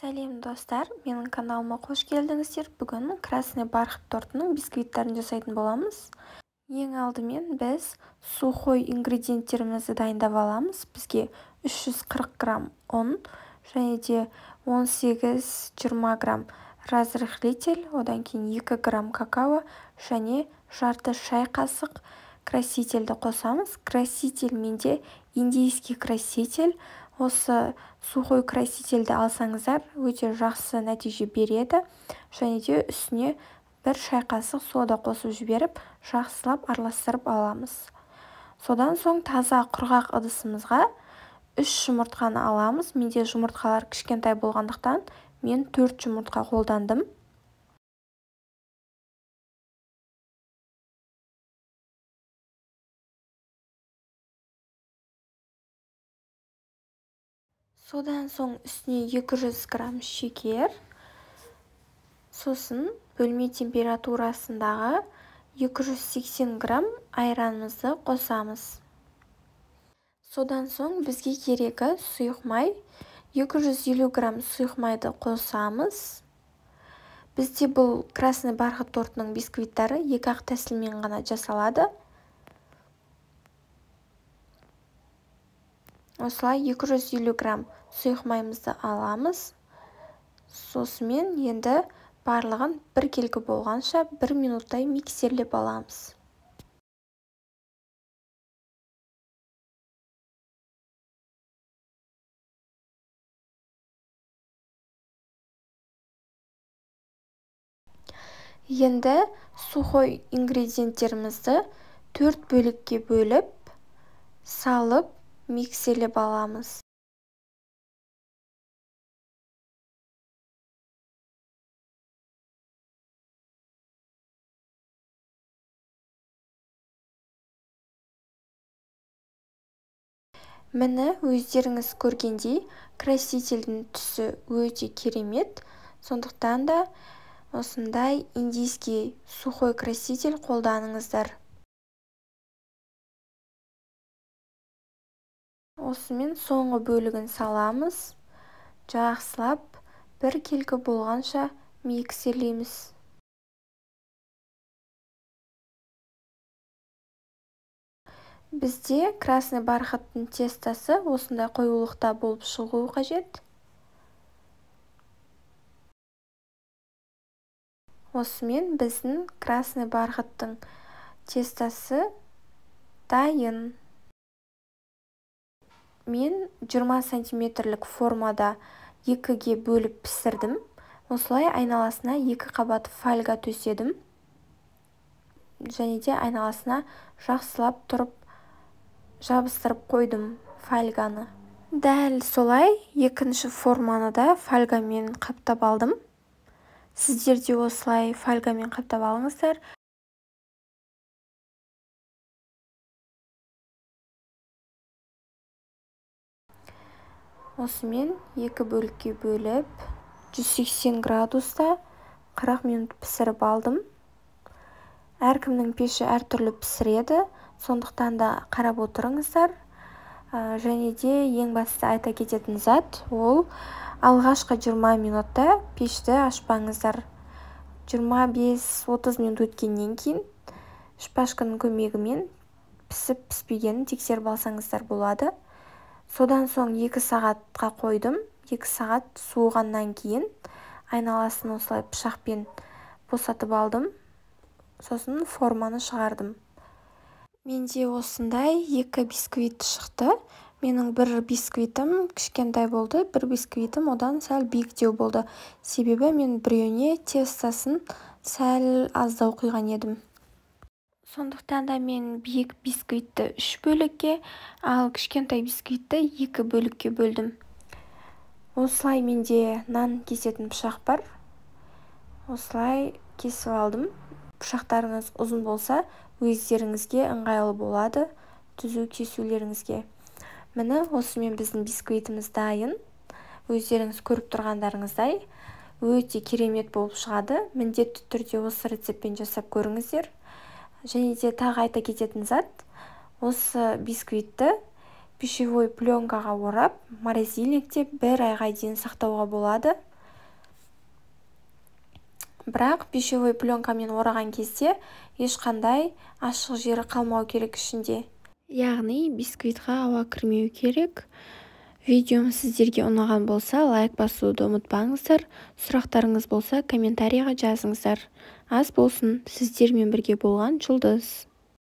Сәлем достар, менің каналыма қош келдіңіздер. Бүгін красный бархат тортының бисквиттарын жасайтын боламыз. Ең алдымен біз сухой ингредиенттерімізді дайындап аламыз. Бізге 340 грамм ұн және де 18-20 грамм разрыхлитель, одан кейін 2 грамм какао және жарты шай қасық красительді қосамыз. Краситель менде индийский краситель. Осы сухой красительді алсаңыздар, өте жақсы нәтиже береді. Және де үстіне 1 шай қасық сода қосып жіберіп, жақсылап араластырып аламыз. Содан соң таза құрғақ ыдысымызға 3 жұмыртқаны аламыз. Менде жұмыртқалар кішкентай болғандықтан мен 4 жұмыртқа қолдандым. Содан соң үстіне 200 грамм шекер, сосын бөлме температурасындағы 280 грамм айранымызды қосамыз. Содан соң бізге керегі сұйық май, 250 грамм сұйық майды қосамыз. Бізде бұл красный бархат тортының бисквиттары екі-ақ тәсілмен ғана жасалады. Осылай 250 грамм сұйық майымызды аламыз. Сосымен енді барлығын бір келгі болғанша 1 минуттай миксерлеп аламыз. Енді сухой ингредиенттерімізді 4 бөлікке бөліп, салып, миксерлеп аламыз. Міне өздеріңіз көргендей, красительдің түсі өте керемет. Сондықтан да осындай индийский сухой краситель қолданыңыздар. Осымен соңғы бөлігін саламыз. Жақсылап бір келгі болғанша миксерлейміз. Бізде красный бархаттың тестасы осындай қоюлықта болып шығуы қажет. Осымен біздің красный бархаттың тестасы дайын. Мен 20 сантиметрлік формада 2-ге бөліп пісірдім. Осылай айналасына 2 қабат фольга төседім. Және де айналасына жақсылап тұрып жабыстырып қойдым фольганы. Дәл солай екінші форманы да фольгамен қаптап алдым. Сіздер де осылай фольгамен қаптап алыңыздар. Осымен 2 бөлікке бөліп, 180 градуста 40 минут пісіріп алдым. Әркімнің пеші әртүрлі пісіреді, сондықтан да қарап отырыңыздар. Және де ең басты айта кететін зат, ол алғашқы 20 минутта пешті ашпаңыздар. 25-30 минут өткеннен кейін шпажканың көмегімен пісіп-піспегенін тексеріп алсаңыздар болады. Содан соң 2 сағатқа қойдым. 2 сағат суығаннан кейін айналасын осылай пышақпен босатып алдым. Сосын форманы шығардым. Менде осындай 2 бисквит шықты. Менің бір бисквитім кішкентай болды, бір бисквитім одан сәл биіктеу болды. Себебі мен біреуіне тестасын сәл аздау құйған едім. Сондықтан да мен биік бисквитті 3 бөлікке, ал кішкентай бисквитті 2 бөлікке бөлдім. Осылай менде нан кесетін пышақ бар. Осылай кесіп алдым. Пышақтарыңыз ұзын болса, өздеріңізге ыңғайлы болады түзу кесулеріңізге. Міне осымен біздің бисквитіміз дайын. Өздеріңіз көріп тұрғандарыңыздай өте керемет болып шығады. Міндетті түрде осы рецептпен жасап көріңіздер. Және де тағы айта кететін зат, осы бисквитті пищевой пленкаға орап, морозильникте 1 айға дейін сақтауға болады. бірақ пищевой пленкамен ораған кезде ешқандай ашық жері қалмау керек ішінде. Яғни бисквитқа ауа кірмеу керек. Видеом сіздерге ұнаған болса, лайк басуды ұмытпаңыздар. Сұрақтарыңыз болса, комментарийға жазыңыздар. Ас болсын, сіздермен бірге болған Жұлдыз.